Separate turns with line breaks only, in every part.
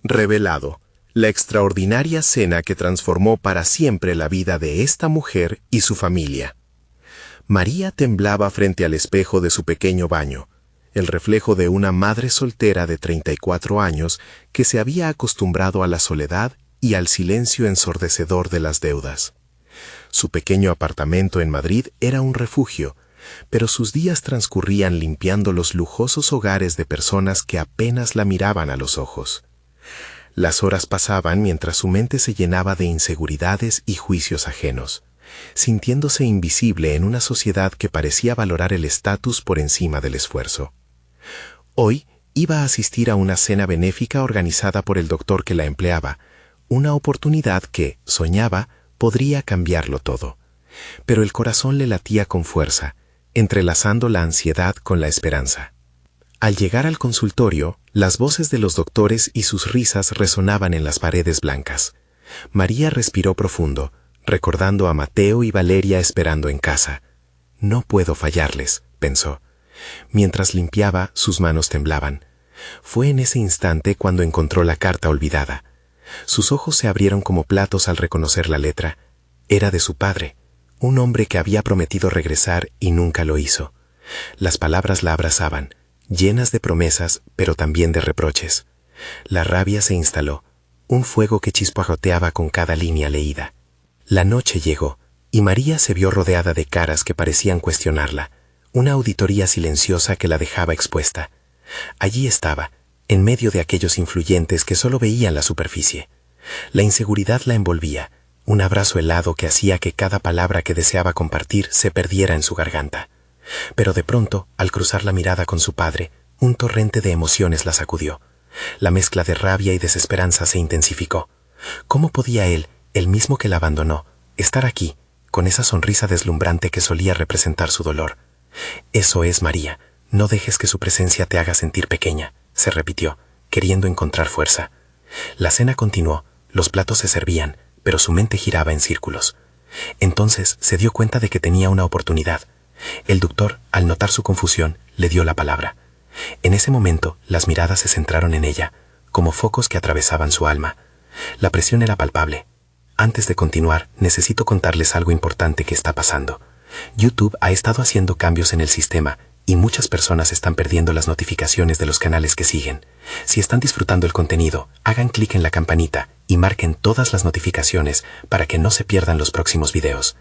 Revelado, la extraordinaria cena que transformó para siempre la vida de esta mujer y su familia. María temblaba frente al espejo de su pequeño baño, el reflejo de una madre soltera de 34 años que se había acostumbrado a la soledad y al silencio ensordecedor de las deudas. Su pequeño apartamento en Madrid era un refugio, pero sus días transcurrían limpiando los lujosos hogares de personas que apenas la miraban a los ojos. Las horas pasaban mientras su mente se llenaba de inseguridades y juicios ajenos, sintiéndose invisible en una sociedad que parecía valorar el estatus por encima del esfuerzo. Hoy iba a asistir a una cena benéfica organizada por el doctor que la empleaba, una oportunidad que, soñaba, podría cambiarlo todo. Pero el corazón le latía con fuerza, entrelazando la ansiedad con la esperanza. Al llegar al consultorio, las voces de los doctores y sus risas resonaban en las paredes blancas. María respiró profundo, recordando a Mateo y Valeria esperando en casa. No puedo fallarles, pensó. Mientras limpiaba, sus manos temblaban. Fue en ese instante cuando encontró la carta olvidada. Sus ojos se abrieron como platos al reconocer la letra. Era de su padre, un hombre que había prometido regresar y nunca lo hizo. Las palabras la abrazaban, llenas de promesas, pero también de reproches. La rabia se instaló, un fuego que chispoteaba con cada línea leída. La noche llegó, y María se vio rodeada de caras que parecían cuestionarla, una auditoría silenciosa que la dejaba expuesta. Allí estaba, en medio de aquellos influyentes que solo veían la superficie. La inseguridad la envolvía, un abrazo helado que hacía que cada palabra que deseaba compartir se perdiera en su garganta. Pero de pronto, al cruzar la mirada con su padre, un torrente de emociones la sacudió. La mezcla de rabia y desesperanza se intensificó. ¿Cómo podía él, el mismo que la abandonó, estar aquí, con esa sonrisa deslumbrante que solía representar su dolor? Eso es, María, no dejes que su presencia te haga sentir pequeña, se repitió, queriendo encontrar fuerza. La cena continuó, los platos se servían, pero su mente giraba en círculos. Entonces se dio cuenta de que tenía una oportunidad. El doctor, al notar su confusión, le dio la palabra. En ese momento, las miradas se centraron en ella, como focos que atravesaban su alma. La presión era palpable. Antes de continuar, necesito contarles algo importante que está pasando. YouTube ha estado haciendo cambios en el sistema y muchas personas están perdiendo las notificaciones de los canales que siguen. Si están disfrutando el contenido, hagan clic en la campanita y marquen todas las notificaciones para que no se pierdan los próximos videos.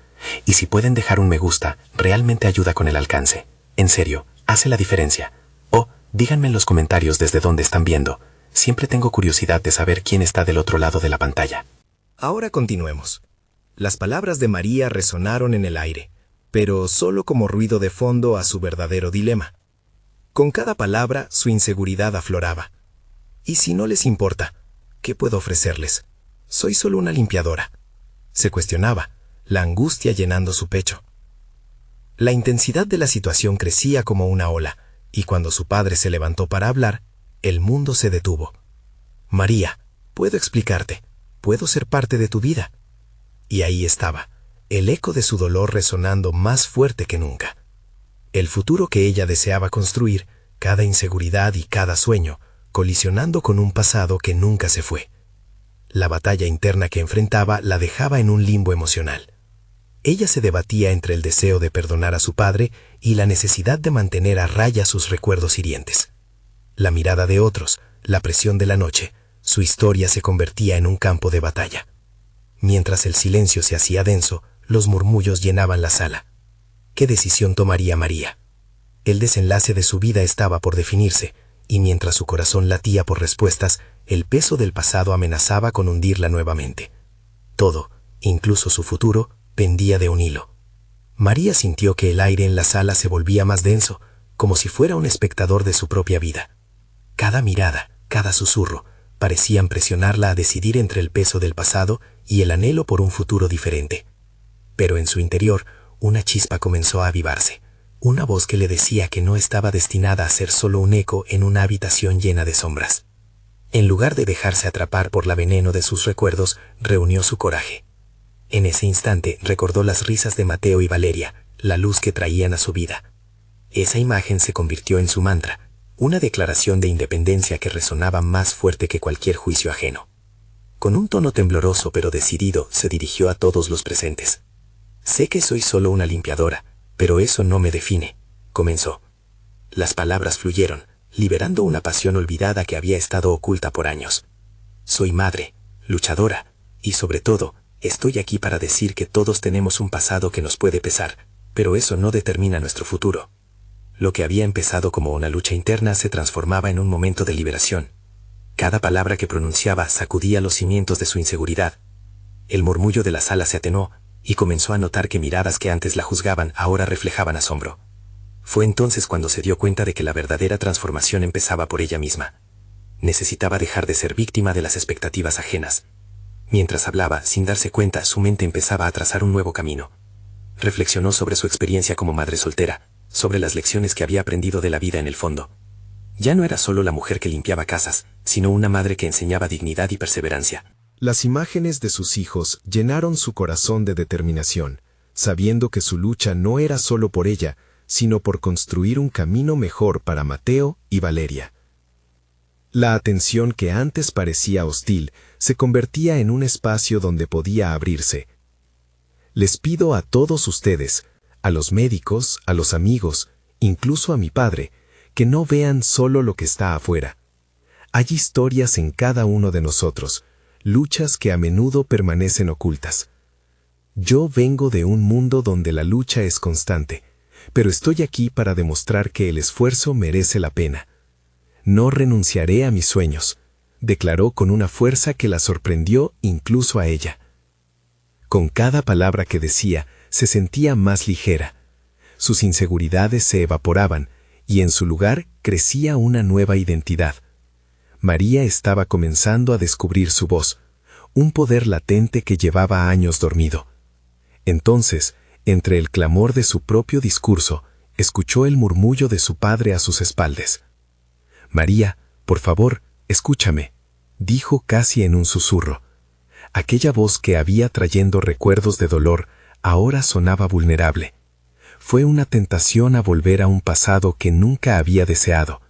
Y si pueden dejar un me gusta, realmente ayuda con el alcance. En serio, hace la diferencia. O, díganme en los comentarios desde dónde están viendo. Siempre tengo curiosidad de saber quién está del otro lado de la pantalla.
Ahora continuemos. Las palabras de María resonaron en el aire, pero solo como ruido de fondo a su verdadero dilema. Con cada palabra, su inseguridad afloraba. ¿Y si no les importa? ¿Qué puedo ofrecerles? Soy solo una limpiadora. Se cuestionaba, la angustia llenando su pecho. La intensidad de la situación crecía como una ola, y cuando su padre se levantó para hablar, el mundo se detuvo. María, puedo explicarte, puedo ser parte de tu vida. Y ahí estaba, el eco de su dolor resonando más fuerte que nunca. El futuro que ella deseaba construir, cada inseguridad y cada sueño, colisionando con un pasado que nunca se fue. La batalla interna que enfrentaba la dejaba en un limbo emocional. Ella se debatía entre el deseo de perdonar a su padre y la necesidad de mantener a raya sus recuerdos hirientes. La mirada de otros, la presión de la noche, su historia se convertía en un campo de batalla. Mientras el silencio se hacía denso, los murmullos llenaban la sala. ¿Qué decisión tomaría María? El desenlace de su vida estaba por definirse, y mientras su corazón latía por respuestas, el peso del pasado amenazaba con hundirla nuevamente. Todo, incluso su futuro, pendía de un hilo. María sintió que el aire en la sala se volvía más denso, como si fuera un espectador de su propia vida. Cada mirada, cada susurro, parecían presionarla a decidir entre el peso del pasado y el anhelo por un futuro diferente. Pero en su interior, una chispa comenzó a avivarse, una voz que le decía que no estaba destinada a ser solo un eco en una habitación llena de sombras. En lugar de dejarse atrapar por la veneno de sus recuerdos, reunió su coraje. En ese instante recordó las risas de Mateo y Valeria, la luz que traían a su vida. Esa imagen se convirtió en su mantra, Una declaración de independencia que resonaba más fuerte que cualquier juicio ajeno. Con un tono tembloroso pero decidido, se dirigió a todos los presentes. «Sé que soy solo una limpiadora, pero eso no me define», comenzó. Las palabras fluyeron, liberando una pasión olvidada que había estado oculta por años. «Soy madre, luchadora, y sobre todo, estoy aquí para decir que todos tenemos un pasado que nos puede pesar, pero eso no determina nuestro futuro». Lo que había empezado como una lucha interna se transformaba en un momento de liberación. Cada palabra que pronunciaba sacudía los cimientos de su inseguridad. El murmullo de la sala se atenuó, y comenzó a notar que miradas que antes la juzgaban ahora reflejaban asombro. Fue entonces cuando se dio cuenta de que la verdadera transformación empezaba por ella misma. Necesitaba dejar de ser víctima de las expectativas ajenas. Mientras hablaba, sin darse cuenta, su mente empezaba a trazar un nuevo camino. Reflexionó sobre su experiencia como madre soltera, sobre las lecciones que había aprendido de la vida en el fondo. Ya no era solo la mujer que limpiaba casas, sino una madre que enseñaba dignidad y perseverancia.
Las imágenes de sus hijos llenaron su corazón de determinación, sabiendo que su lucha no era solo por ella, sino por construir un camino mejor para Mateo y Valeria. La atención que antes parecía hostil se convertía en un espacio donde podía abrirse. Les pido a todos ustedes, a los médicos, a los amigos, incluso a mi padre, que no vean solo lo que está afuera. Hay historias en cada uno de nosotros, luchas que a menudo permanecen ocultas. Yo vengo de un mundo donde la lucha es constante, pero estoy aquí para demostrar que el esfuerzo merece la pena. No renunciaré a mis sueños, declaró con una fuerza que la sorprendió incluso a ella. Con cada palabra que decía, se sentía más ligera. Sus inseguridades se evaporaban, y en su lugar crecía una nueva identidad. María estaba comenzando a descubrir su voz, un poder latente que llevaba años dormido. Entonces, entre el clamor de su propio discurso, escuchó el murmullo de su padre a sus espaldas. «María, por favor, escúchame», dijo casi en un susurro. Aquella voz que había trayendo recuerdos de dolor, ahora sonaba vulnerable. Fue una tentación a volver a un pasado que nunca había deseado.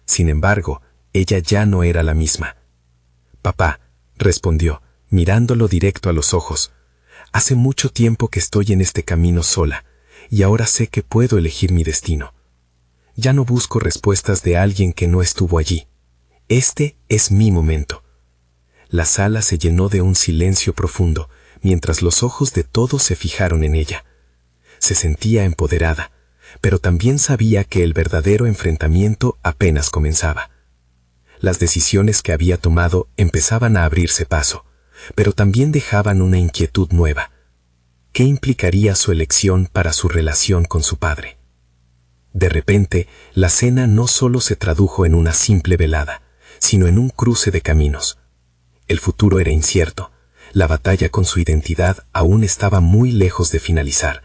Sin embargo, ella ya no era la misma. «Papá», respondió, mirándolo directo a los ojos, «hace mucho tiempo que estoy en este camino sola, y ahora sé que puedo elegir mi destino. Ya no busco respuestas de alguien que no estuvo allí. Este es mi momento». La sala se llenó de un silencio profundo, mientras los ojos de todos se fijaron en ella. Se sentía empoderada, pero también sabía que el verdadero enfrentamiento apenas comenzaba. Las decisiones que había tomado empezaban a abrirse paso, pero también dejaban una inquietud nueva. ¿Qué implicaría su elección para su relación con su padre? De repente, la cena no solo se tradujo en una simple velada, sino en un cruce de caminos. El futuro era incierto. La batalla con su identidad aún estaba muy lejos de finalizar.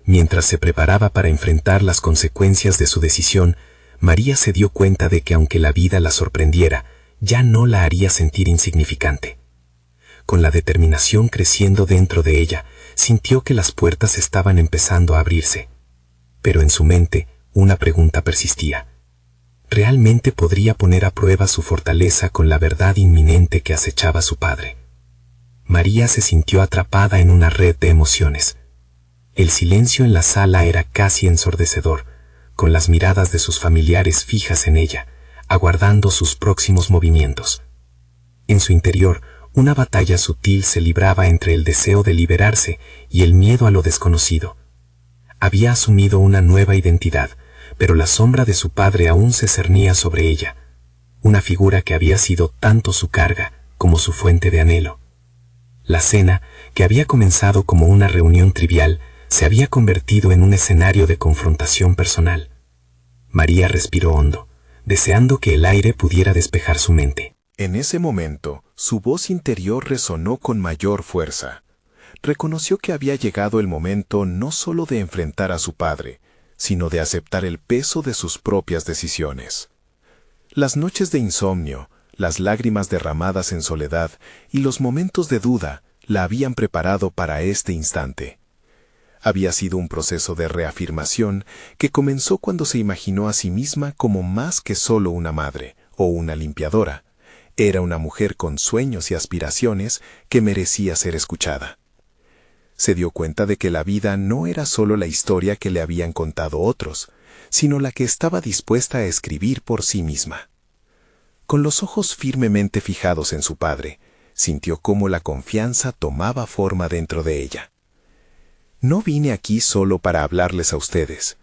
Mientras se preparaba para enfrentar las consecuencias de su decisión, María se dio cuenta de que aunque la vida la sorprendiera, ya no la haría sentir insignificante. Con la determinación creciendo dentro de ella, sintió que las puertas estaban empezando a abrirse. Pero en su mente, una pregunta persistía. ¿Realmente podría poner a prueba su fortaleza con la verdad inminente que acechaba a su padre? María se sintió atrapada en una red de emociones. El silencio en la sala era casi ensordecedor, con las miradas de sus familiares fijas en ella, aguardando sus próximos movimientos. En su interior, una batalla sutil se libraba entre el deseo de liberarse y el miedo a lo desconocido. Había asumido una nueva identidad, pero la sombra de su padre aún se cernía sobre ella, una figura que había sido tanto su carga como su fuente de anhelo. La cena, que había comenzado como una reunión trivial, se había convertido en un escenario de confrontación personal. María respiró hondo, deseando que el aire pudiera despejar su mente. En ese momento, su voz interior resonó con mayor fuerza. Reconoció que había llegado el momento no solo de enfrentar a su padre, sino de aceptar el peso de sus propias decisiones. Las noches de insomnio, las lágrimas derramadas en soledad y los momentos de duda la habían preparado para este instante. Había sido un proceso de reafirmación que comenzó cuando se imaginó a sí misma como más que solo una madre o una limpiadora. Era una mujer con sueños y aspiraciones que merecía ser escuchada. Se dio cuenta de que la vida no era solo la historia que le habían contado otros, sino la que estaba dispuesta a escribir por sí misma. Con los ojos firmemente fijados en su padre, sintió cómo la confianza tomaba forma dentro de ella. No vine aquí solo para hablarles a ustedes.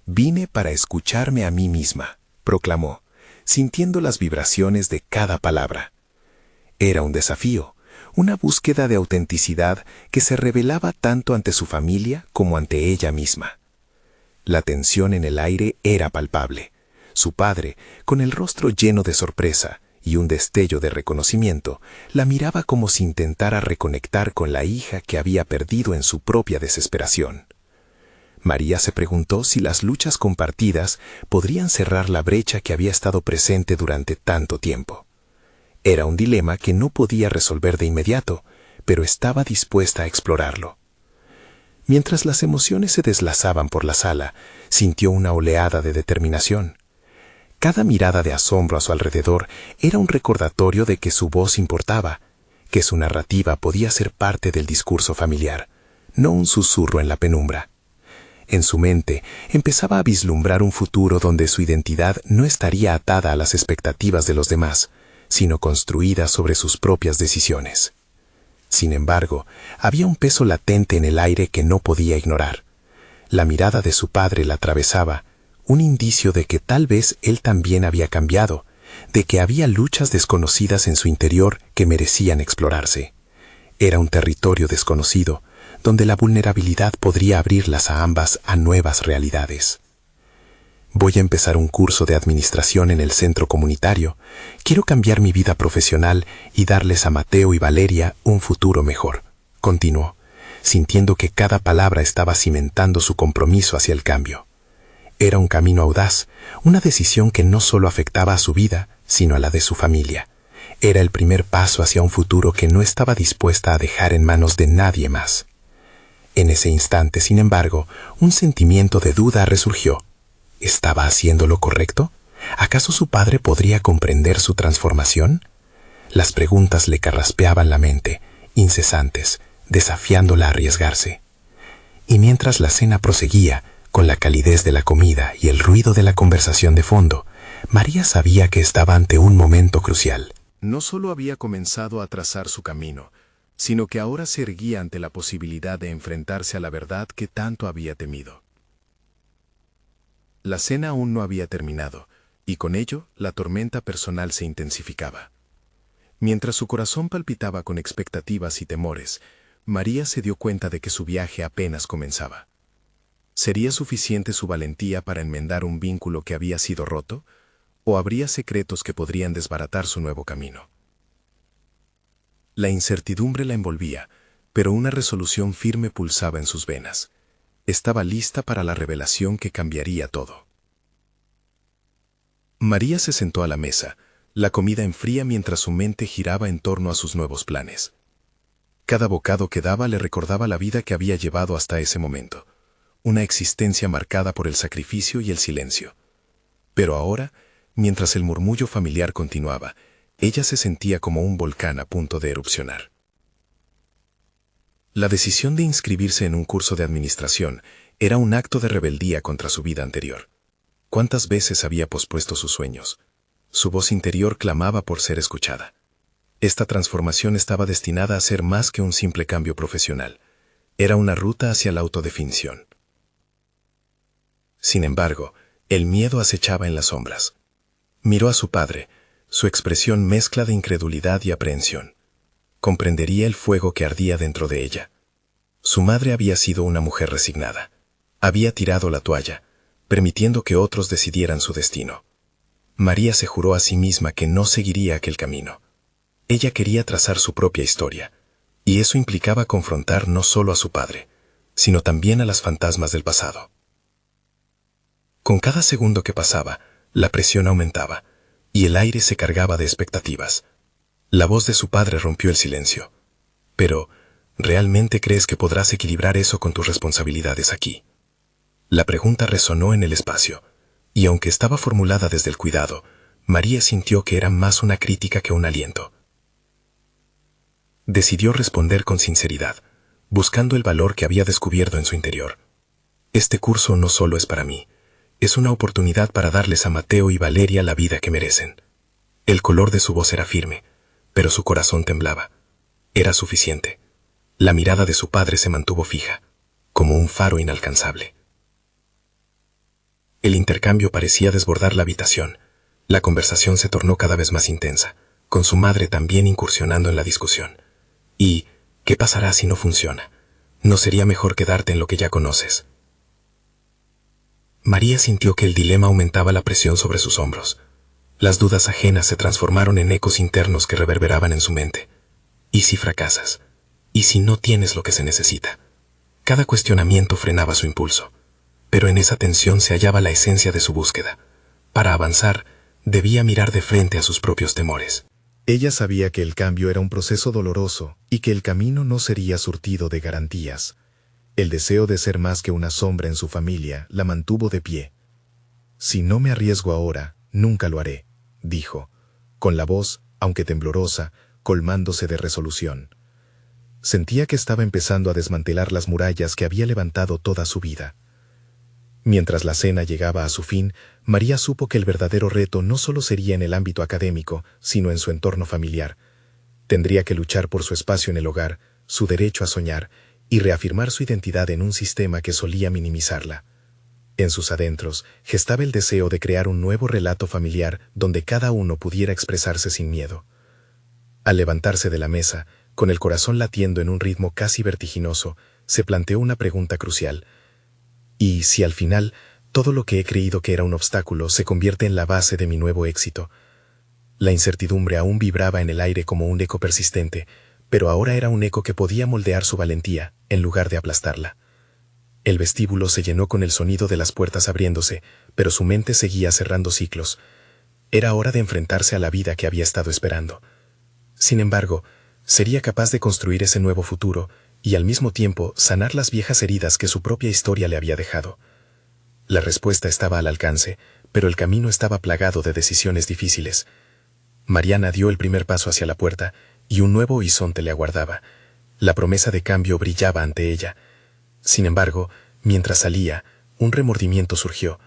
Vine para escucharme a mí misma, proclamó, sintiendo las vibraciones de cada palabra. Era un desafío, una búsqueda de autenticidad que se revelaba tanto ante su familia como ante ella misma. La tensión en el aire era palpable. Su padre, con el rostro lleno de sorpresa y un destello de reconocimiento, la miraba como si intentara reconectar con la hija que había perdido en su propia desesperación. María se preguntó si las luchas compartidas podrían cerrar la brecha que había estado presente durante tanto tiempo. Era un dilema que no podía resolver de inmediato, pero estaba dispuesta a explorarlo. Mientras las emociones se deslazaban por la sala, sintió una oleada de determinación. Cada mirada de asombro a su alrededor era un recordatorio de que su voz importaba, que su narrativa podía ser parte del discurso familiar, no un susurro en la penumbra. En su mente empezaba a vislumbrar un futuro donde su identidad no estaría atada a las expectativas de los demás, sino construida sobre sus propias decisiones. Sin embargo, había un peso latente en el aire que no podía ignorar. La mirada de su padre la atravesaba, un indicio de que tal vez él también había cambiado, de que había luchas desconocidas en su interior que merecían explorarse. Era un territorio desconocido, donde la vulnerabilidad podría abrirlas a ambas a nuevas realidades. Voy a empezar un curso de administración en el centro comunitario. Quiero cambiar mi vida profesional y darles a Mateo y Valeria un futuro mejor, continuó, sintiendo que cada palabra estaba cimentando su compromiso hacia el cambio. Era un camino audaz, una decisión que no solo afectaba a su vida, sino a la de su familia. Era el primer paso hacia un futuro que no estaba dispuesta a dejar en manos de nadie más. En ese instante, sin embargo, un sentimiento de duda resurgió. ¿Estaba haciendo lo correcto? ¿Acaso su padre podría comprender su transformación? Las preguntas le carraspeaban la mente, incesantes, desafiándola a arriesgarse. Y mientras la cena proseguía, con la calidez de la comida y el ruido de la conversación de fondo, María sabía que estaba ante un momento crucial. No solo había comenzado a trazar su camino, sino que ahora se erguía ante la posibilidad de enfrentarse a la verdad que tanto había temido. La cena aún no había terminado, y con ello la tormenta personal se intensificaba. Mientras su corazón palpitaba con expectativas y temores, María se dio cuenta de que su viaje apenas comenzaba. ¿Sería suficiente su valentía para enmendar un vínculo que había sido roto? ¿O habría secretos que podrían desbaratar su nuevo camino? La incertidumbre la envolvía, pero una resolución firme pulsaba en sus venas. Estaba lista para la revelación que cambiaría todo. María se sentó a la mesa, la comida enfría mientras su mente giraba en torno a sus nuevos planes. Cada bocado que daba le recordaba la vida que había llevado hasta ese momento, una existencia marcada por el sacrificio y el silencio. Pero ahora, mientras el murmullo familiar continuaba, ella se sentía como un volcán a punto de erupcionar. La decisión de inscribirse en un curso de administración era un acto de rebeldía contra su vida anterior. ¿Cuántas veces había pospuesto sus sueños? Su voz interior clamaba por ser escuchada. Esta transformación estaba destinada a ser más que un simple cambio profesional. Era una ruta hacia la autodefinición. Sin embargo, el miedo acechaba en las sombras. Miró a su padre, su expresión mezcla de incredulidad y aprehensión. Comprendería el fuego que ardía dentro de ella. Su madre había sido una mujer resignada. Había tirado la toalla, permitiendo que otros decidieran su destino. María se juró a sí misma que no seguiría aquel camino. Ella quería trazar su propia historia, y eso implicaba confrontar no solo a su padre, sino también a las fantasmas del pasado. Con cada segundo que pasaba, la presión aumentaba, y el aire se cargaba de expectativas. La voz de su padre rompió el silencio. Pero,
¿Realmente crees que podrás equilibrar eso con tus responsabilidades aquí? La pregunta resonó en el espacio, y aunque estaba formulada desde el cuidado, María sintió que era más una crítica que un aliento. Decidió responder con sinceridad, buscando el valor que había descubierto en su interior. Este curso no solo es para mí, es una oportunidad para darles a Mateo y Valeria la vida que merecen. El color de su voz era firme, pero su corazón temblaba. Era suficiente. La mirada de su padre se mantuvo fija, como un faro inalcanzable. El intercambio parecía desbordar la habitación. La conversación se tornó cada vez más intensa, con su madre también incursionando en la discusión. ¿Y qué pasará si no funciona? ¿No sería mejor quedarte en lo que ya conoces? María sintió que el dilema aumentaba la presión sobre sus hombros. Las dudas ajenas se transformaron en ecos internos que reverberaban en su mente. ¿Y si fracasas? ¿Y si no tienes lo que se necesita? Cada cuestionamiento frenaba su impulso, pero en esa tensión se hallaba la esencia de su búsqueda. Para avanzar, debía mirar de frente a sus propios temores.
Ella sabía que el cambio era un proceso doloroso y que el camino no sería surtido de garantías. El deseo de ser más que una sombra en su familia la mantuvo de pie. «Si no me arriesgo ahora, nunca lo haré», dijo, con la voz, aunque temblorosa, colmándose de resolución. Sentía que estaba empezando a desmantelar las murallas que había levantado toda su vida. Mientras la cena llegaba a su fin, María supo que el verdadero reto no solo sería en el ámbito académico, sino en su entorno familiar. Tendría que luchar por su espacio en el hogar, su derecho a soñar, y reafirmar su identidad en un sistema que solía minimizarla. En sus adentros, gestaba el deseo de crear un nuevo relato familiar donde cada uno pudiera expresarse sin miedo. Al levantarse de la mesa, con el corazón latiendo en un ritmo casi vertiginoso, se planteó una pregunta crucial. ¿Y si al final todo lo que he creído que era un obstáculo se convierte en la base de mi nuevo éxito? La incertidumbre aún vibraba en el aire como un eco persistente, pero ahora era un eco que podía moldear su valentía, en lugar de aplastarla. El vestíbulo se llenó con el sonido de las puertas abriéndose, pero su mente seguía cerrando ciclos. Era hora de enfrentarse a la vida que había estado esperando. Sin embargo, sería capaz de construir ese nuevo futuro y al mismo tiempo sanar las viejas heridas que su propia historia le había dejado. La respuesta estaba al alcance, pero el camino estaba plagado de decisiones difíciles. Mariana dio el primer paso hacia la puerta y un nuevo horizonte le aguardaba. La promesa de cambio brillaba ante ella. Sin embargo, mientras salía, un remordimiento surgió.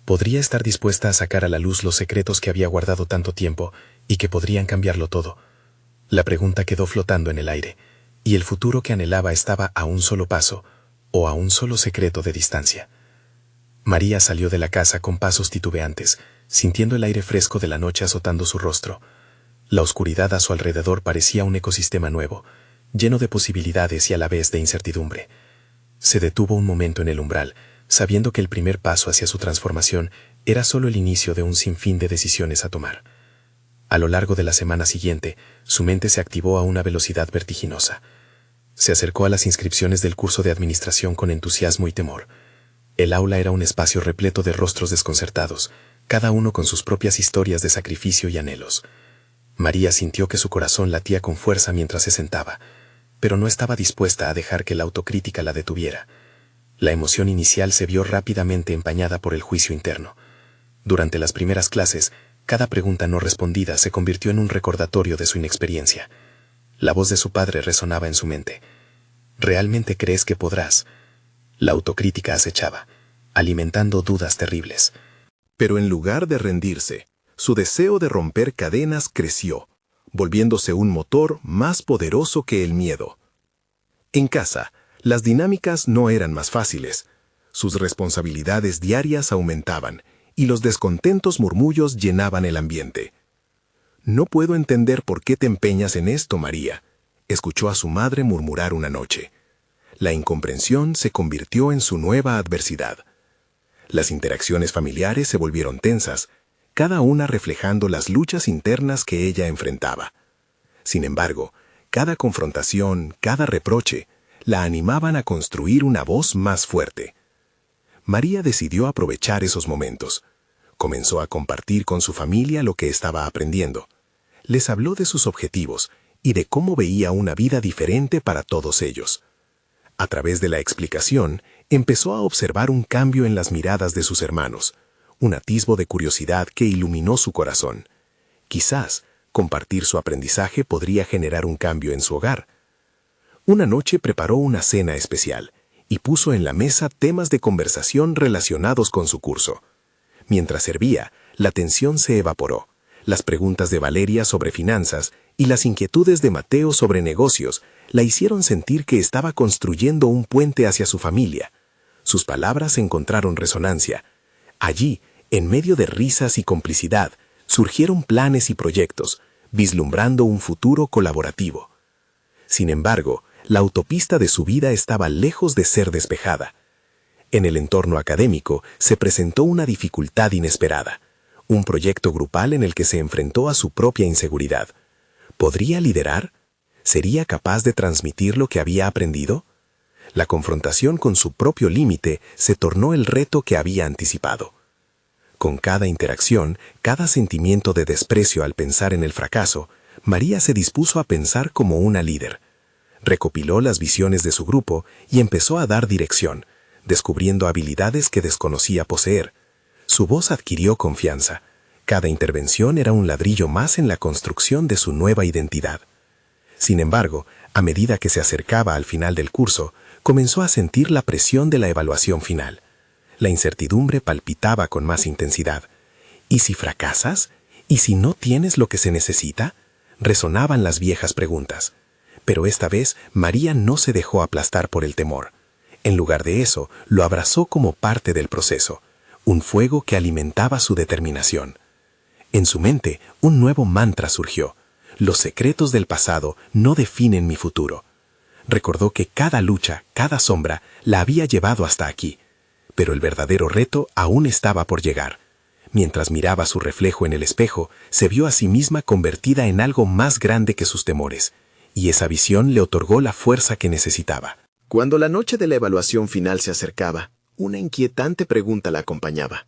Podría estar dispuesta a sacar a la luz los secretos que había guardado tanto tiempo y que podrían cambiarlo todo. La pregunta quedó flotando en el aire, y el futuro que anhelaba estaba a un solo paso, o a un solo secreto de distancia. María salió de la casa con pasos titubeantes, sintiendo el aire fresco de la noche azotando su rostro. La oscuridad a su alrededor parecía un ecosistema nuevo, lleno de posibilidades y a la vez de incertidumbre. Se detuvo un momento en el umbral, sabiendo que el primer paso hacia su transformación era solo el inicio de un sinfín de decisiones a tomar. A lo largo de la semana siguiente, su mente se activó a una velocidad vertiginosa. Se acercó a las inscripciones del curso de administración con entusiasmo y temor. El aula era un espacio repleto de rostros desconcertados, cada uno con sus propias historias de sacrificio y anhelos. María sintió que su corazón latía con fuerza mientras se sentaba, pero no estaba dispuesta a dejar que la autocrítica la detuviera. La emoción inicial se vio rápidamente empañada por el juicio interno. Durante las primeras clases, cada pregunta no respondida se convirtió en un recordatorio de su inexperiencia. La voz de su padre resonaba en su mente. ¿Realmente crees que podrás? La autocrítica acechaba, alimentando dudas terribles.
Pero en lugar de rendirse, su deseo de romper cadenas creció, volviéndose un motor más poderoso que el miedo. En casa, las dinámicas no eran más fáciles. Sus responsabilidades diarias aumentaban, y los descontentos murmullos llenaban el ambiente. «No puedo entender por qué te empeñas en esto, María», escuchó a su madre murmurar una noche. La incomprensión se convirtió en su nueva adversidad. Las interacciones familiares se volvieron tensas, cada una reflejando las luchas internas que ella enfrentaba. Sin embargo, cada confrontación, cada reproche, la animaban a construir una voz más fuerte. María decidió aprovechar esos momentos. Comenzó a compartir con su familia lo que estaba aprendiendo. Les habló de sus objetivos y de cómo veía una vida diferente para todos ellos. A través de la explicación, empezó a observar un cambio en las miradas de sus hermanos, un atisbo de curiosidad que iluminó su corazón. Quizás, compartir su aprendizaje podría generar un cambio en su hogar. Una noche preparó una cena especial y puso en la mesa temas de conversación relacionados con su curso. Mientras servía, la tensión se evaporó. Las preguntas de Valeria sobre finanzas y las inquietudes de Mateo sobre negocios la hicieron sentir que estaba construyendo un puente hacia su familia. Sus palabras encontraron resonancia. Allí, en medio de risas y complicidad, surgieron planes y proyectos, vislumbrando un futuro colaborativo. Sin embargo, la autopista de su vida estaba lejos de ser despejada. En el entorno académico se presentó una dificultad inesperada, un proyecto grupal en el que se enfrentó a su propia inseguridad. ¿Podría liderar? ¿Sería capaz de transmitir lo que había aprendido? La confrontación con su propio límite se tornó el reto que había anticipado. Con cada interacción, cada sentimiento de desprecio al pensar en el fracaso, María se dispuso a pensar como una líder. Recopiló las visiones de su grupo y empezó a dar dirección, descubriendo habilidades que desconocía poseer. Su voz adquirió confianza. Cada intervención era un ladrillo más en la construcción de su nueva identidad. Sin embargo, a medida que se acercaba al final del curso, comenzó a sentir la presión de la evaluación final. La incertidumbre palpitaba con más intensidad. ¿Y si fracasas? ¿Y si no tienes lo que se necesita? Resonaban las viejas preguntas. Pero esta vez María no se dejó aplastar por el temor. En lugar de eso, lo abrazó como parte del proceso, un fuego que alimentaba su determinación. En su mente, un nuevo mantra surgió. Los secretos del pasado no definen mi futuro. Recordó que cada lucha, cada sombra, la había llevado hasta aquí. Pero el verdadero reto aún estaba por llegar. Mientras miraba su reflejo en el espejo, se vio a sí misma convertida en algo más grande que sus temores, y esa visión le otorgó la fuerza que necesitaba.
Cuando la noche de la evaluación final se acercaba, una inquietante pregunta la acompañaba.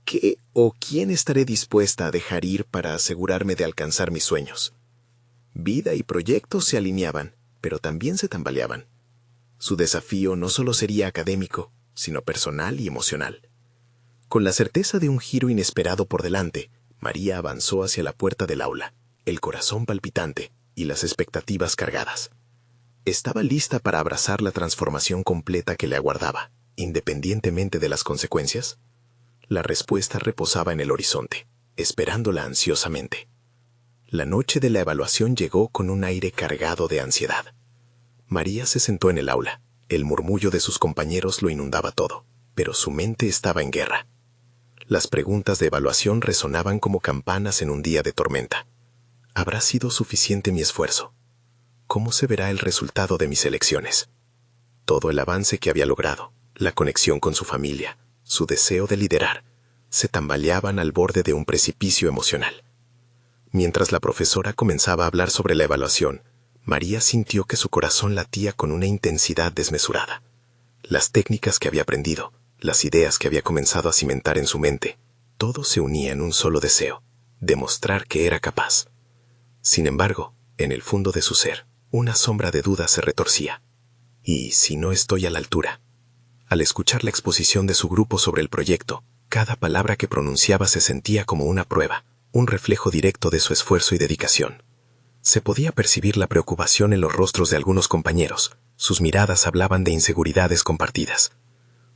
¿Qué o quién estaré dispuesta a dejar ir para asegurarme de alcanzar mis sueños? Vida y proyectos se alineaban, pero también se tambaleaban. Su desafío no solo sería académico, sino personal y emocional. Con la certeza de un giro inesperado por delante, María avanzó hacia la puerta del aula, el corazón palpitante y las expectativas cargadas. Estaba lista para abrazar la transformación completa que le aguardaba, independientemente de las consecuencias. La respuesta reposaba en el horizonte, esperándola ansiosamente. La noche de la evaluación llegó con un aire cargado de ansiedad. María se sentó en el aula. El murmullo de sus compañeros lo inundaba todo, pero su mente estaba en guerra. Las preguntas de evaluación resonaban como campanas en un día de tormenta. ¿Habrá sido suficiente mi esfuerzo? ¿Cómo se verá el resultado de mis elecciones? Todo el avance que había logrado, la conexión con su familia, su deseo de liderar, se tambaleaban al borde de un precipicio emocional. Mientras la profesora comenzaba a hablar sobre la evaluación, María sintió que su corazón latía con una intensidad desmesurada. Las técnicas que había aprendido, las ideas que había comenzado a cimentar en su mente, todo se unía en un solo deseo, demostrar que era capaz. Sin embargo, en el fondo de su ser, una sombra de duda se retorcía. ¿Y si no estoy a la altura? Al escuchar la exposición de su grupo sobre el proyecto, cada palabra que pronunciaba se sentía como una prueba, un reflejo directo de su esfuerzo y dedicación. Se podía percibir la preocupación en los rostros de algunos compañeros. Sus miradas hablaban de inseguridades compartidas.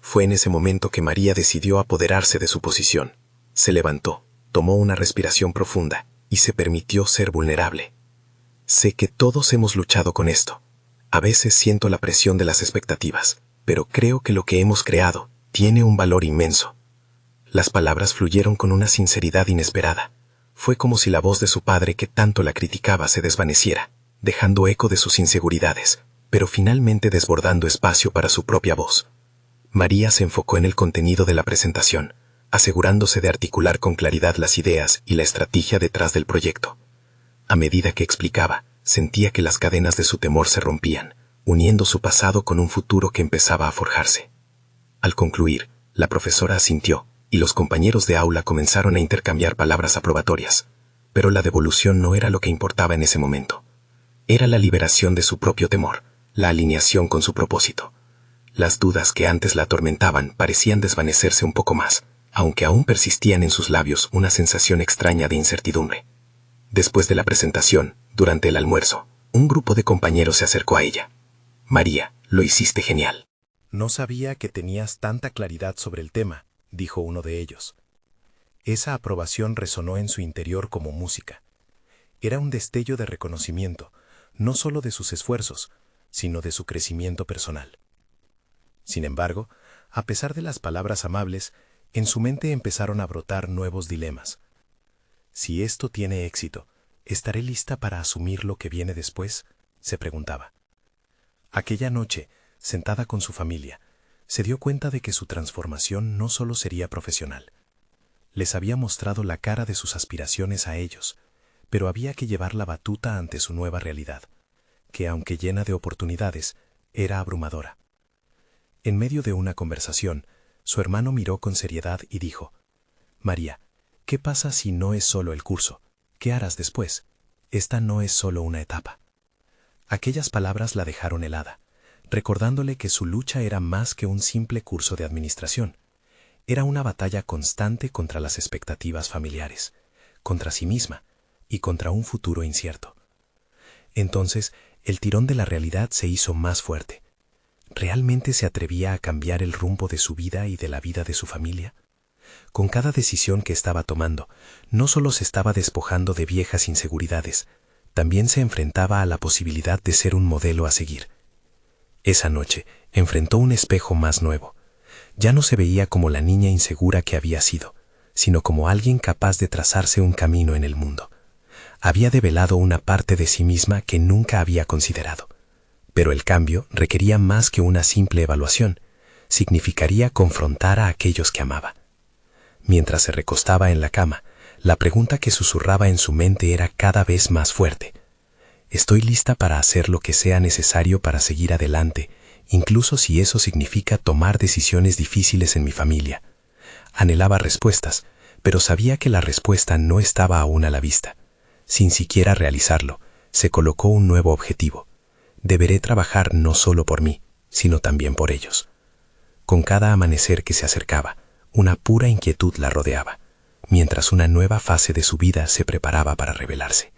Fue en ese momento que María decidió apoderarse de su posición. Se levantó, tomó una respiración profunda y se permitió ser vulnerable. Sé que todos hemos luchado con esto. A veces siento la presión de las expectativas, pero creo que lo que hemos creado tiene un valor inmenso. Las palabras fluyeron con una sinceridad inesperada. Fue como si la voz de su padre que tanto la criticaba se desvaneciera, dejando eco de sus inseguridades, pero finalmente desbordando espacio para su propia voz. María se enfocó en el contenido de la presentación, asegurándose de articular con claridad las ideas y la estrategia detrás del proyecto. A medida que explicaba, sentía que las cadenas de su temor se rompían, uniendo su pasado con un futuro que empezaba a forjarse. Al concluir, la profesora asintió, y los compañeros de aula comenzaron a intercambiar palabras aprobatorias, pero la devolución no era lo que importaba en ese momento.
Era la liberación de su propio temor, la alineación con su propósito. Las dudas que antes la atormentaban parecían desvanecerse un poco más, aunque aún persistían en sus labios una sensación extraña de incertidumbre. Después de la presentación, durante el almuerzo, un grupo de compañeros se acercó a ella. «María, lo hiciste genial».
No sabía que tenías tanta claridad sobre el tema, dijo uno de ellos. Esa aprobación resonó en su interior como música. Era un destello de reconocimiento, no solo de sus esfuerzos, sino de su crecimiento personal. Sin embargo, a pesar de las palabras amables, en su mente empezaron a brotar nuevos dilemas. Si esto tiene éxito, ¿estaré lista para asumir lo que viene después?, se preguntaba. Aquella noche, sentada con su familia, se dio cuenta de que su transformación no solo sería profesional. Les había mostrado la cara de sus aspiraciones a ellos, pero había que llevar la batuta ante su nueva realidad, que aunque llena de oportunidades, era abrumadora. En medio de una conversación, su hermano miró con seriedad y dijo: «María, ¿qué pasa si no es solo el curso? ¿Qué harás después? Esta no es solo una etapa». Aquellas palabras la dejaron helada, recordándole que su lucha era más que un simple curso de administración. Era una batalla constante contra las expectativas familiares, contra sí misma y contra un futuro incierto. Entonces, el tirón de la realidad se hizo más fuerte. ¿Realmente se atrevía a cambiar el rumbo de su vida y de la vida de su familia? Con cada decisión que estaba tomando, no solo se estaba despojando de viejas inseguridades, también se enfrentaba a la posibilidad de ser un modelo a seguir. Esa noche enfrentó un espejo más nuevo. Ya no se veía como la niña insegura que había sido, sino como alguien capaz de trazarse un camino en el mundo. Había develado una parte de sí misma que nunca había considerado. Pero el cambio requería más que una simple evaluación. Significaría confrontar a aquellos que amaba. Mientras se recostaba en la cama, la pregunta que susurraba en su mente era cada vez más fuerte. ¿Estoy lista para hacer lo que sea necesario para seguir adelante, incluso si eso significa tomar decisiones difíciles en mi familia? Anhelaba respuestas, pero sabía que la respuesta no estaba aún a la vista. Sin siquiera realizarlo, se colocó un nuevo objetivo. Deberé trabajar no solo por mí, sino también por ellos. Con cada amanecer que se acercaba, una pura inquietud la rodeaba, mientras una nueva fase de su vida se preparaba para revelarse.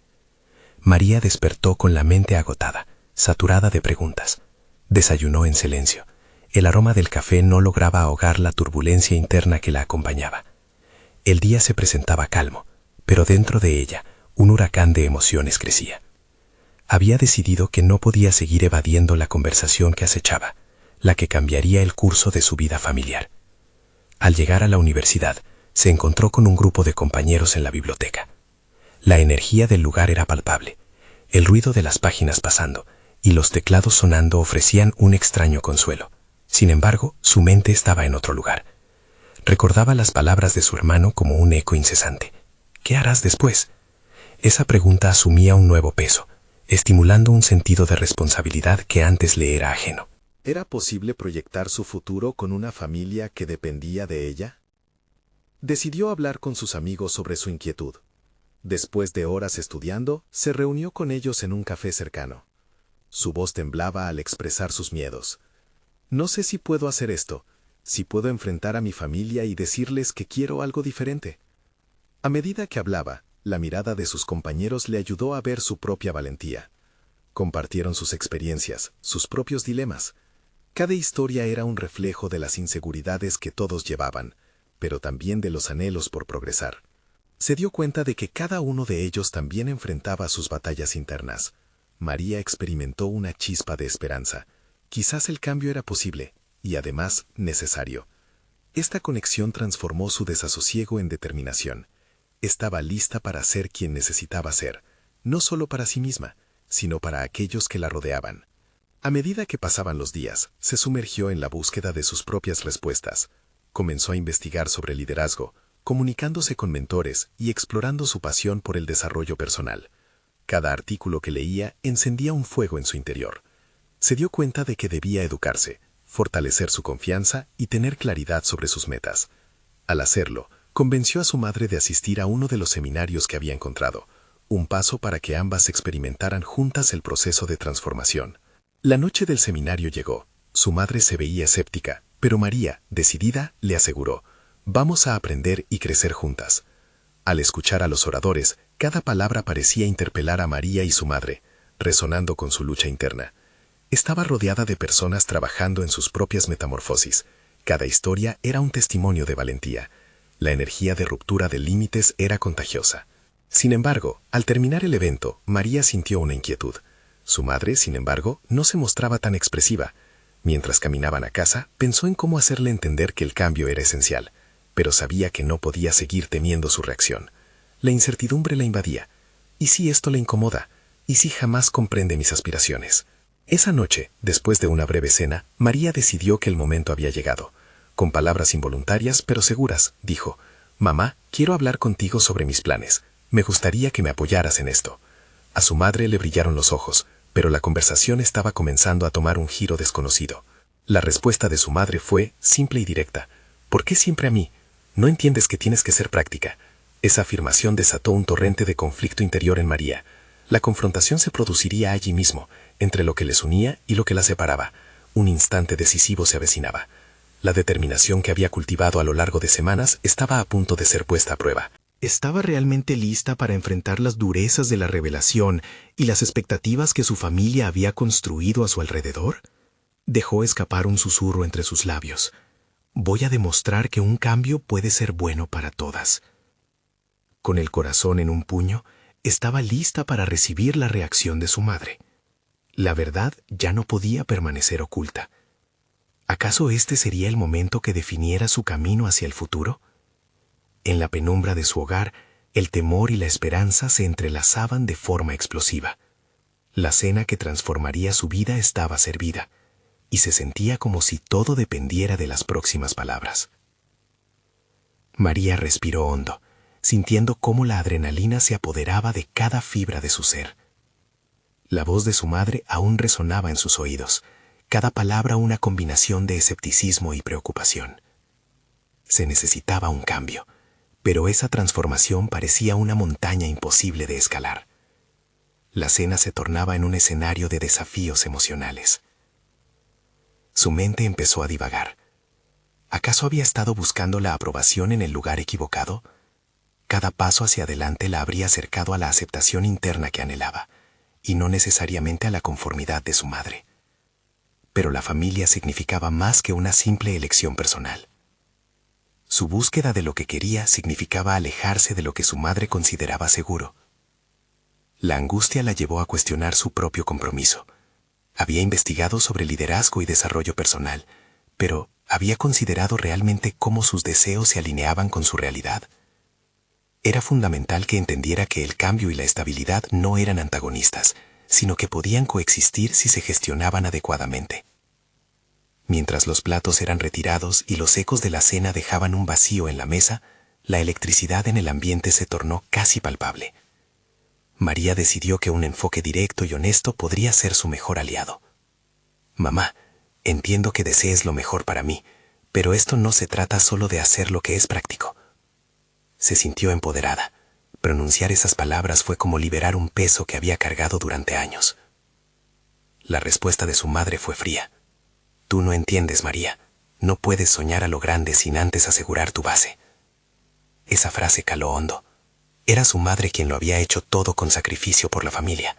María despertó con la mente agotada, saturada de preguntas. Desayunó en silencio. El aroma del café no lograba ahogar la turbulencia interna que la acompañaba. El día se presentaba calmo, pero dentro de ella, un huracán de emociones crecía. Había decidido que no podía seguir evadiendo la conversación que acechaba, la que cambiaría el curso de su vida familiar. Al llegar a la universidad, se encontró con un grupo de compañeros en la biblioteca. La energía del lugar era palpable. El ruido de las páginas pasando y los teclados sonando ofrecían un extraño consuelo. Sin embargo, su mente estaba en otro lugar. Recordaba las palabras de su hermano como un eco incesante. ¿Qué harás después? Esa pregunta asumía un nuevo peso, estimulando un sentido de responsabilidad que antes le era ajeno.
¿Era posible proyectar su futuro con una familia que dependía de ella? Decidió hablar con sus amigos sobre su inquietud. Después de horas estudiando, se reunió con ellos en un café cercano. Su voz temblaba al expresar sus miedos. No sé si puedo hacer esto, si puedo enfrentar a mi familia y decirles que quiero algo diferente. A medida que hablaba, la mirada de sus compañeros le ayudó a ver su propia valentía. Compartieron sus experiencias, sus propios dilemas. Cada historia era un reflejo de las inseguridades que todos llevaban, pero también de los anhelos por progresar. Se dio cuenta de que cada uno de ellos también enfrentaba sus batallas internas. María experimentó una chispa de esperanza. Quizás el cambio era posible, y además necesario. Esta conexión transformó su desasosiego en determinación. Estaba lista para ser quien necesitaba ser, no solo para sí misma, sino para aquellos que la rodeaban. A medida que pasaban los días, se sumergió en la búsqueda de sus propias respuestas. Comenzó a investigar sobre liderazgo, comunicándose con mentores y explorando su pasión por el desarrollo personal. Cada artículo que leía encendía un fuego en su interior. Se dio cuenta de que debía educarse, fortalecer su confianza y tener claridad sobre sus metas. Al hacerlo, convenció a su madre de asistir a uno de los seminarios que había encontrado,
un paso para que ambas experimentaran juntas el proceso de transformación. La noche del seminario llegó. Su madre se veía escéptica, pero María, decidida, le aseguró: «Vamos a aprender y crecer juntas». Al escuchar a los oradores, cada palabra parecía interpelar a María y su madre, resonando con su lucha interna. Estaba rodeada de personas trabajando en sus propias metamorfosis. Cada historia era un testimonio de valentía. La energía de ruptura de límites era contagiosa. Sin embargo, al terminar el evento, María sintió una inquietud. Su madre, sin embargo, no se mostraba tan expresiva. Mientras caminaban a casa, pensó en cómo hacerle entender que el cambio era esencial, pero sabía que no podía seguir temiendo su reacción. La incertidumbre la invadía. ¿Y si esto le incomoda? ¿Y si jamás comprende mis aspiraciones? Esa noche, después de una breve cena, María decidió que el momento había llegado. Con palabras involuntarias pero seguras, dijo: «Mamá, quiero hablar contigo sobre mis planes. Me gustaría que me apoyaras en esto». A su madre le brillaron los ojos, pero la conversación estaba comenzando a tomar un giro desconocido. La respuesta de su madre fue simple y directa: «¿Por qué siempre a mí? ¿No entiendes que tienes que ser práctica?». Esa afirmación desató un torrente de conflicto interior en María. La confrontación se produciría allí mismo, entre lo que les unía y lo que las separaba. Un instante decisivo se avecinaba. La determinación que había cultivado a lo largo de semanas estaba a punto de ser puesta a prueba.
¿Estaba realmente lista para enfrentar las durezas de la revelación y las expectativas que su familia había construido a su alrededor? Dejó escapar un susurro entre sus labios: «Voy a demostrar que un cambio puede ser bueno para todas». Con el corazón en un puño, estaba lista para recibir la reacción de su madre. La verdad ya no podía permanecer oculta. ¿Acaso este sería el momento que definiera su camino hacia el futuro? En la penumbra de su hogar, el temor y la esperanza se entrelazaban de forma explosiva. La cena que transformaría su vida estaba servida, y se sentía como si todo dependiera de las próximas palabras. María respiró hondo, sintiendo cómo la adrenalina se apoderaba de cada fibra de su ser. La voz de su madre aún resonaba en sus oídos, cada palabra una combinación de escepticismo y preocupación. Se necesitaba un cambio, pero esa transformación parecía una montaña imposible de escalar. La cena se tornaba en un escenario de desafíos emocionales. Su mente empezó a divagar. ¿Acaso había estado buscando la aprobación en el lugar equivocado? Cada paso hacia adelante la habría acercado a la aceptación interna que anhelaba, y no necesariamente a la conformidad de su madre. Pero la familia significaba más que una simple elección personal. Su búsqueda de lo que quería significaba alejarse de lo que su madre consideraba seguro. La angustia la llevó a cuestionar su propio compromiso. Había investigado sobre liderazgo y desarrollo personal, pero ¿había considerado realmente cómo sus deseos se alineaban con su realidad? Era fundamental que entendiera que el cambio y la estabilidad no eran antagonistas, sino que podían coexistir si se gestionaban adecuadamente. Mientras los platos eran retirados y los ecos de la cena dejaban un vacío en la mesa, la electricidad en el ambiente se tornó casi palpable. María decidió que un enfoque directo y honesto podría ser su mejor aliado. «Mamá, entiendo que desees lo mejor para mí, pero esto no se trata solo de hacer lo que es práctico». Se sintió empoderada. Pronunciar esas palabras fue como liberar un peso que había cargado durante años. La respuesta de su madre fue fría. «Tú no entiendes, María. No puedes soñar a lo grande sin antes asegurar tu base». Esa frase caló hondo. Era su madre quien lo había hecho todo con sacrificio por la familia.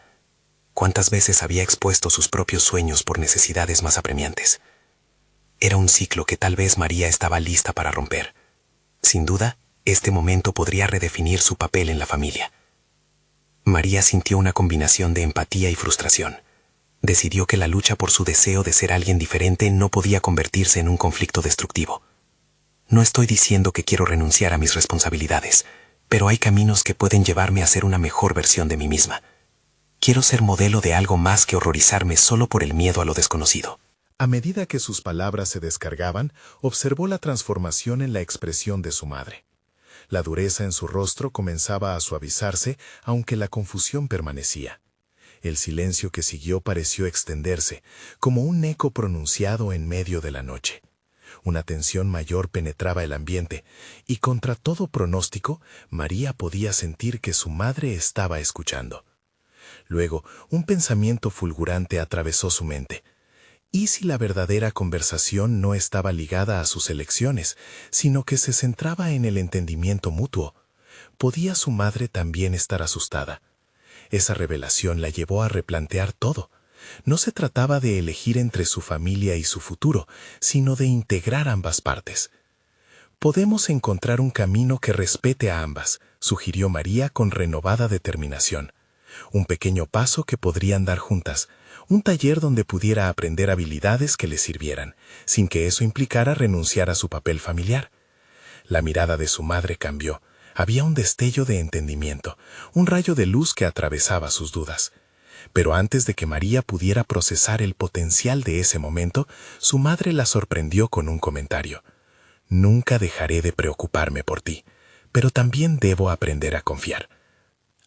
¿Cuántas veces había expuesto sus propios sueños por necesidades más apremiantes? Era un ciclo que tal vez María estaba lista para romper. Sin duda, este momento podría redefinir su papel en la familia. María sintió una combinación de empatía y frustración. Decidió que la lucha por su deseo de ser alguien diferente no podía convertirse en un conflicto destructivo. «No estoy diciendo que quiero renunciar a mis responsabilidades, pero hay caminos que pueden llevarme a ser una mejor versión de mí misma. Quiero ser modelo de algo más que horrorizarme solo por el miedo a lo desconocido».
A medida que sus palabras se descargaban, observó la transformación en la expresión de su madre. La dureza en su rostro comenzaba a suavizarse, aunque la confusión permanecía. El silencio que siguió pareció extenderse, como un eco pronunciado en medio de la noche. Una tensión mayor penetraba el ambiente, y contra todo pronóstico, María podía sentir que su madre estaba escuchando. Luego, un pensamiento fulgurante atravesó su mente. ¿Y si la verdadera conversación no estaba ligada a sus elecciones, sino que se centraba en el entendimiento mutuo? ¿Podía su madre también estar asustada? Esa revelación la llevó a replantear todo. No se trataba de elegir entre su familia y su futuro, sino de integrar ambas partes. Podemos encontrar un camino que respete a ambas, sugirió María con renovada determinación. Un pequeño paso que podrían dar juntas, un taller donde pudiera aprender habilidades que le sirvieran, sin que eso implicara renunciar a su papel familiar. La mirada de su madre cambió. Había un destello de entendimiento, un rayo de luz que atravesaba sus dudas. Pero antes de que María pudiera procesar el potencial de ese momento, su madre la sorprendió con un comentario. Nunca dejaré de preocuparme por ti, pero también debo aprender a confiar.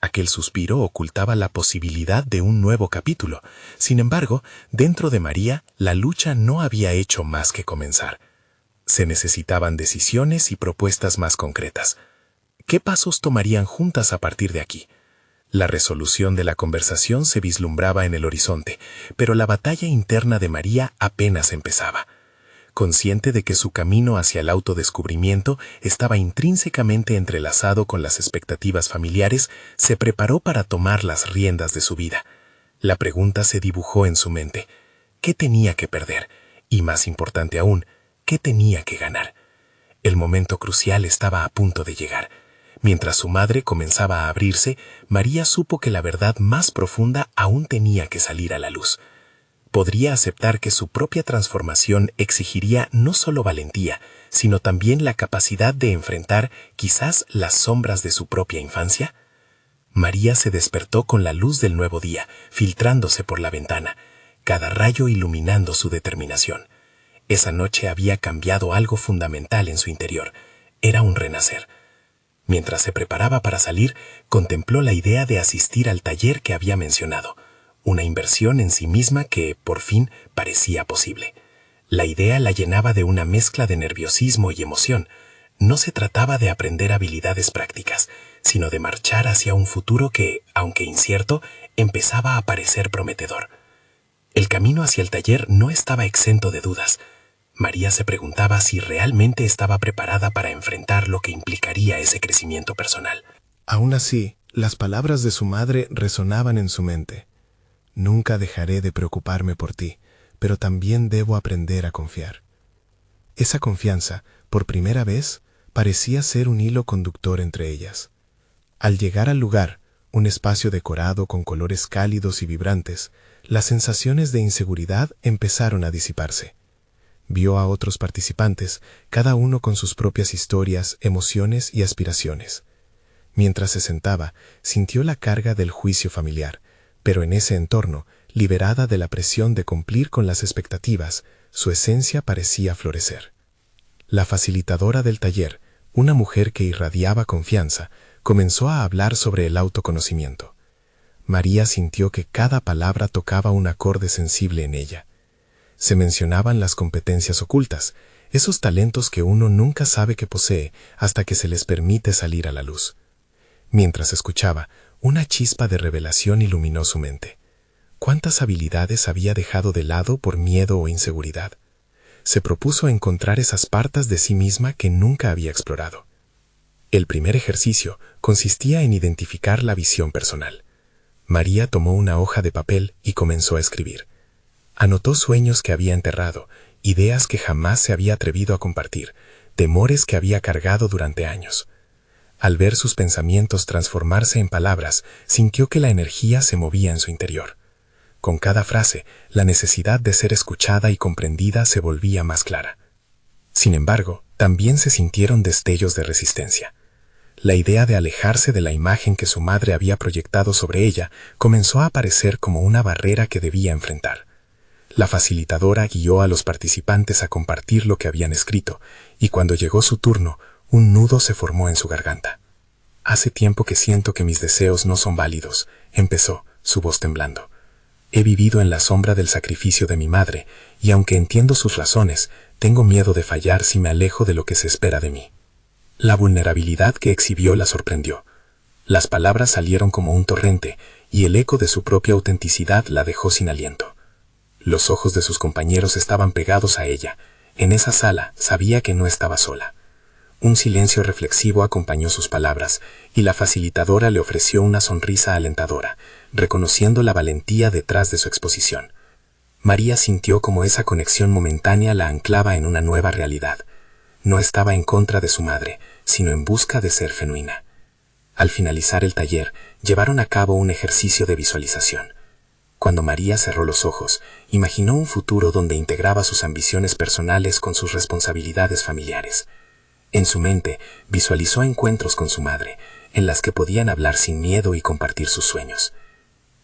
Aquel suspiro ocultaba la posibilidad de un nuevo capítulo. Sin embargo, dentro de María, la lucha no había hecho más que comenzar. Se necesitaban decisiones y propuestas más concretas. ¿Qué pasos tomarían juntas a partir de aquí? La resolución de la conversación se vislumbraba en el horizonte, pero la batalla interna de María apenas empezaba. Consciente de que su camino hacia el autodescubrimiento estaba intrínsecamente entrelazado con las expectativas familiares, se preparó para tomar las riendas de su vida. La pregunta se dibujó en su mente. ¿Qué tenía que perder? Y más importante aún, ¿qué tenía que ganar? El momento crucial estaba a punto de llegar. Mientras su madre comenzaba a abrirse, María supo que la verdad más profunda aún tenía que salir a la luz. Podría aceptar que su propia transformación exigiría no solo valentía, sino también la capacidad de enfrentar quizás las sombras de su propia infancia. María se despertó con la luz del nuevo día, filtrándose por la ventana, cada rayo iluminando su determinación. Esa noche había cambiado algo fundamental en su interior. Era un renacer. Mientras se preparaba para salir, contempló la idea de asistir al taller que había mencionado, una inversión en sí misma que, por fin, parecía posible. La idea la llenaba de una mezcla de nerviosismo y emoción. No se trataba de aprender habilidades prácticas, sino de marchar hacia un futuro que, aunque incierto, empezaba a parecer prometedor. El camino hacia el taller no estaba exento de dudas. María se preguntaba si realmente estaba preparada para enfrentar lo que implicaría ese crecimiento personal.
Aún así, las palabras de su madre resonaban en su mente. Nunca dejaré de preocuparme por ti, pero también debo aprender a confiar. Esa confianza, por primera vez, parecía ser un hilo conductor entre ellas. Al llegar al lugar, un espacio decorado con colores cálidos y vibrantes, las sensaciones de inseguridad empezaron a disiparse. Vio a otros participantes, cada uno con sus propias historias, emociones y aspiraciones. Mientras se sentaba, sintió la carga del juicio familiar, pero en ese entorno, liberada de la presión de cumplir con las expectativas, su esencia parecía florecer. La facilitadora del taller, una mujer que irradiaba confianza, comenzó a hablar sobre el autoconocimiento. María sintió que cada palabra tocaba un acorde sensible en ella. Se mencionaban las competencias ocultas, esos talentos que uno nunca sabe que posee hasta que se les permite salir a la luz. Mientras escuchaba, una chispa de revelación iluminó su mente. ¿Cuántas habilidades había dejado de lado por miedo o inseguridad? Se propuso encontrar esas partes de sí misma que nunca había explorado. El primer ejercicio consistía en identificar la visión personal. María tomó una hoja de papel y comenzó a escribir. Anotó sueños que había enterrado, ideas que jamás se había atrevido a compartir, temores que había cargado durante años. Al ver sus pensamientos transformarse en palabras, sintió que la energía se movía en su interior. Con cada frase, la necesidad de ser escuchada y comprendida se volvía más clara. Sin embargo, también se sintieron destellos de resistencia. La idea de alejarse de la imagen que su madre había proyectado sobre ella comenzó a aparecer como una barrera que debía enfrentar. La facilitadora guió a los participantes a compartir lo que habían escrito, y cuando llegó su turno, un nudo se formó en su garganta. «Hace tiempo que siento que mis deseos no son válidos», empezó, su voz temblando. «He vivido en la sombra del sacrificio de mi madre, y aunque entiendo sus razones,
Tengo miedo de fallar si me alejo de lo que se espera de mí. La vulnerabilidad que exhibió la sorprendió. Las palabras salieron como un torrente, y el eco de su propia autenticidad la dejó sin aliento. Los ojos de sus compañeros estaban pegados a ella. En esa sala sabía que no estaba sola. Un silencio reflexivo acompañó sus palabras, y la facilitadora le ofreció una sonrisa alentadora, reconociendo la valentía detrás de su exposición. María sintió como esa conexión momentánea la anclaba en una nueva realidad. No estaba en contra de su madre, sino en busca de ser genuina. Al finalizar el taller, llevaron a cabo un ejercicio de visualización. Cuando María cerró los ojos, imaginó un futuro donde integraba sus ambiciones personales con sus responsabilidades familiares. En su mente, visualizó encuentros con su madre, en las que podían hablar sin miedo y compartir sus sueños.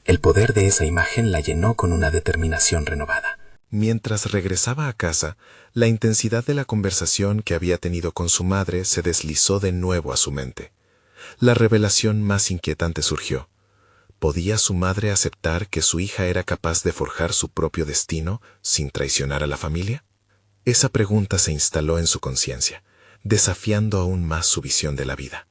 El poder de esa imagen la llenó con una determinación renovada.
Mientras regresaba a casa, la intensidad de la conversación que había tenido con su madre se deslizó de nuevo a su mente. La revelación más inquietante surgió. ¿Podía su madre aceptar que su hija era capaz de forjar su propio destino sin traicionar a la familia? Esa pregunta se instaló en su conciencia, desafiando aún más su visión de la vida.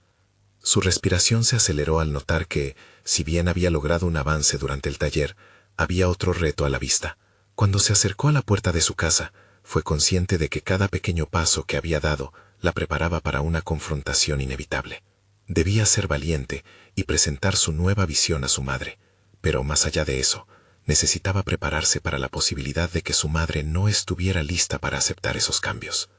Su respiración se aceleró al notar que, si bien había logrado un avance durante el taller, había otro reto a la vista. Cuando se acercó a la puerta de su casa, fue consciente de que cada pequeño paso que había dado la preparaba para una confrontación inevitable. Debía ser valiente y presentar su nueva visión a su madre, pero más allá de eso, necesitaba prepararse para la posibilidad de que su madre no estuviera lista para aceptar esos cambios.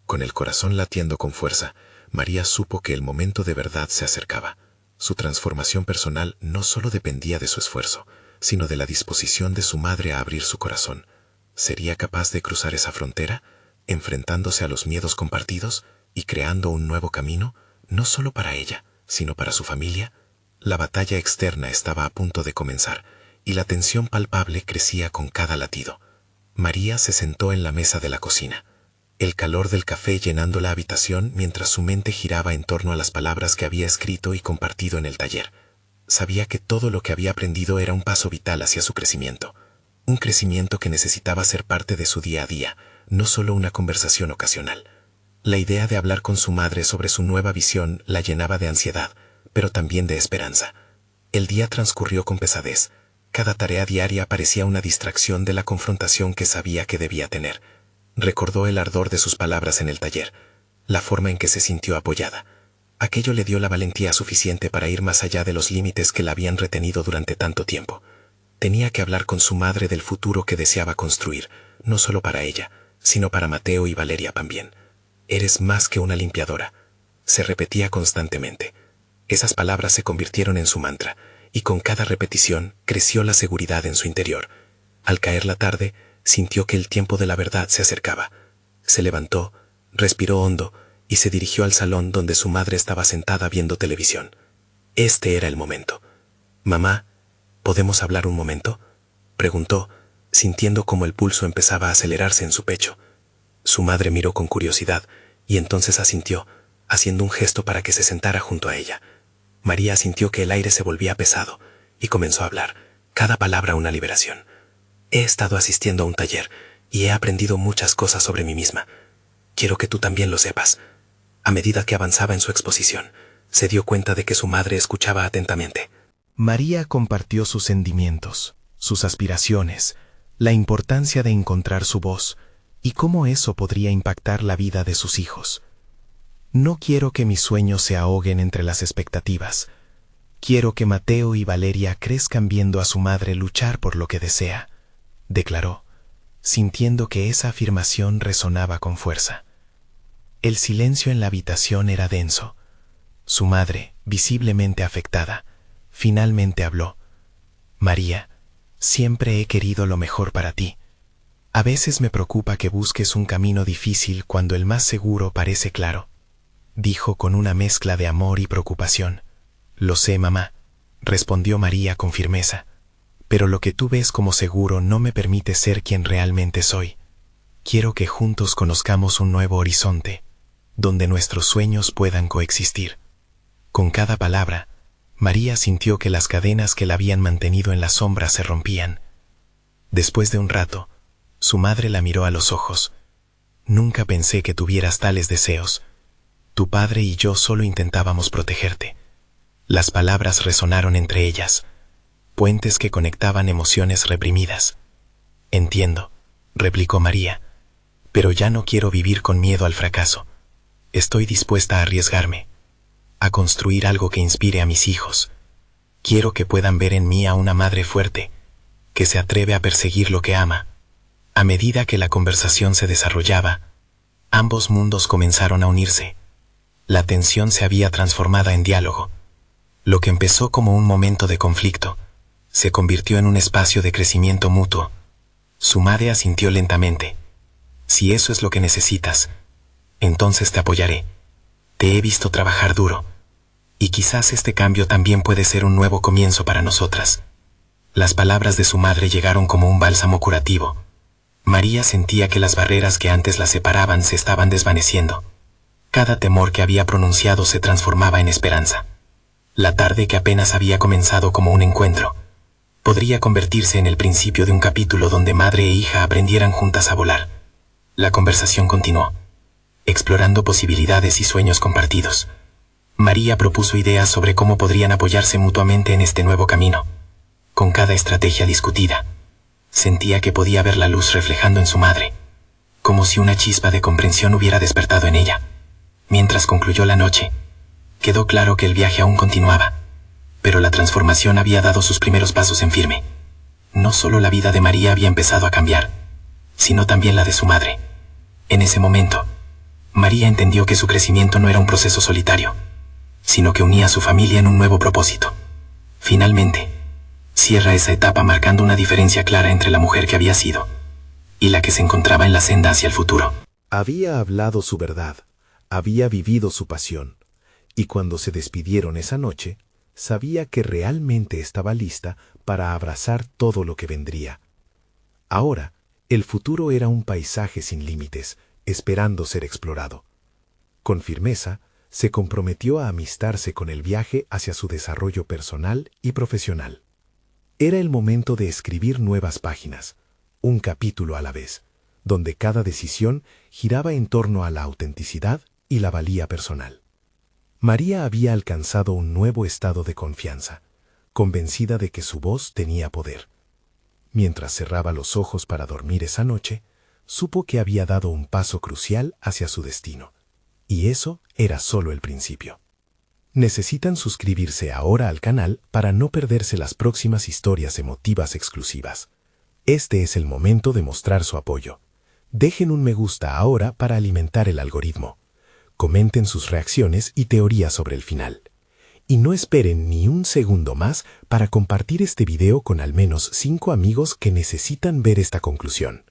Con el corazón latiendo con fuerza, María supo que el momento de verdad se acercaba. Su transformación personal no solo dependía de su esfuerzo, sino de la disposición de su madre a abrir su corazón. ¿Sería capaz de cruzar esa frontera, enfrentándose a los miedos compartidos y creando un nuevo camino, no solo para ella, sino para su familia? La batalla externa estaba a punto de comenzar, y la tensión palpable crecía con cada latido. María se sentó en la mesa de la cocina, el calor del café llenando la habitación mientras su mente giraba en torno a las palabras que había escrito y compartido en el taller. Sabía que todo lo que había aprendido era un paso vital hacia su crecimiento, un crecimiento que necesitaba ser parte de su día a día, no solo una conversación ocasional. La idea de hablar con su madre sobre su nueva visión la llenaba de ansiedad, pero también de esperanza. El día transcurrió con pesadez. Cada tarea diaria parecía una distracción de la confrontación que sabía que debía tener. Recordó el ardor de sus palabras en el taller, la forma en que se sintió apoyada. Aquello le dio la valentía suficiente para ir más allá de los límites que la habían retenido durante tanto tiempo. Tenía que hablar con su madre del futuro que deseaba construir, no solo para ella, sino para Mateo y Valeria también. «Eres más que una limpiadora», se repetía constantemente. Esas palabras se convirtieron en su mantra, y con cada repetición creció la seguridad en su interior. Al caer la tarde, sintió que el tiempo de la verdad se acercaba. Se levantó, respiró hondo y se dirigió al salón donde su madre estaba sentada viendo televisión. Este era el momento. «Mamá, ¿podemos hablar un momento?», preguntó, sintiendo como el pulso empezaba a acelerarse en su pecho. Su madre miró con curiosidad y entonces asintió, haciendo un gesto para que se sentara junto a ella. María sintió que el aire se volvía pesado y comenzó a hablar, cada palabra una liberación. «He estado asistiendo a un taller y he aprendido muchas cosas sobre mí misma. Quiero que tú también lo sepas». A medida que avanzaba en su exposición, se dio cuenta de que su madre escuchaba atentamente.
María compartió sus sentimientos, sus aspiraciones, la importancia de encontrar su voz y cómo eso podría impactar la vida de sus hijos. «No quiero que mis sueños se ahoguen entre las expectativas. Quiero que Mateo y Valeria crezcan viendo a su madre luchar por lo que desea», declaró, sintiendo que esa afirmación resonaba con fuerza. El silencio en la habitación era denso. Su madre, visiblemente afectada, finalmente habló. «María, siempre he querido lo mejor para ti. A veces me preocupa que busques un camino difícil cuando el más seguro parece claro», dijo con una mezcla de amor y preocupación. «Lo sé, mamá», respondió María con firmeza, «pero lo que tú ves como seguro no me permite ser quien realmente soy. Quiero que juntos conozcamos un nuevo horizonte, donde nuestros sueños puedan coexistir». Con cada palabra, María sintió que las cadenas que la habían mantenido en la sombra se rompían. Después de un rato, su madre la miró a los ojos. Nunca pensé que tuvieras tales deseos. Tu padre y yo solo intentábamos protegerte. Las palabras resonaron entre ellas, puentes que conectaban emociones reprimidas. Entiendo, replicó María, pero ya no quiero vivir con miedo al fracaso. Estoy dispuesta a arriesgarme, a construir algo que inspire a mis hijos. Quiero que puedan ver en mí a una madre fuerte, que se atreve a perseguir lo que ama. A medida que la conversación se desarrollaba, ambos mundos comenzaron a unirse. La tensión se había transformado en diálogo. Lo que empezó como un momento de conflicto, se convirtió en un espacio de crecimiento mutuo. Su madre asintió lentamente. Si eso es lo que necesitas, entonces te apoyaré. Te he visto trabajar duro, y quizás este cambio también puede ser un nuevo comienzo para nosotras. Las palabras de su madre llegaron como un bálsamo curativo. María sentía que las barreras que antes la separaban se estaban desvaneciendo. Cada temor que había pronunciado se transformaba en esperanza. La tarde, que apenas había comenzado como un encuentro, podría convertirse en el principio de un capítulo donde madre e hija aprendieran juntas a volar. La conversación continuó, explorando posibilidades y sueños compartidos. María propuso ideas sobre cómo podrían apoyarse mutuamente en este nuevo camino. Con cada estrategia discutida, sentía que podía ver la luz reflejando en su madre, como si una chispa de comprensión hubiera despertado en ella. Mientras concluyó la noche, quedó claro que el viaje aún continuaba, pero la transformación había dado sus primeros pasos en firme. No solo la vida de María había empezado a cambiar, sino también la de su madre. En ese momento, María entendió que su crecimiento no era un proceso solitario, sino que unía a su familia en un nuevo propósito. Finalmente, cierra esa etapa marcando una diferencia clara entre la mujer que había sido y la que se encontraba en la senda hacia el futuro.
Había hablado su verdad, había vivido su pasión, y cuando se despidieron esa noche, sabía que realmente estaba lista para abrazar todo lo que vendría. Ahora, el futuro era un paisaje sin límites, esperando ser explorado. Con firmeza, se comprometió a amistarse con el viaje hacia su desarrollo personal y profesional. Era el momento de escribir nuevas páginas, un capítulo a la vez, donde cada decisión giraba en torno a la autenticidad y la valía personal. María había alcanzado un nuevo estado de confianza, convencida de que su voz tenía poder. Mientras cerraba los ojos para dormir esa noche, supo que había dado un paso crucial hacia su destino, y eso era solo el principio. Necesitan suscribirse ahora al canal para no perderse las próximas historias emotivas exclusivas. Este es el momento de mostrar su apoyo. Dejen un me gusta ahora para alimentar el algoritmo. Comenten sus reacciones y teorías sobre el final. Y no esperen ni un segundo más para compartir este video con al menos 5 amigos que necesitan ver esta conclusión.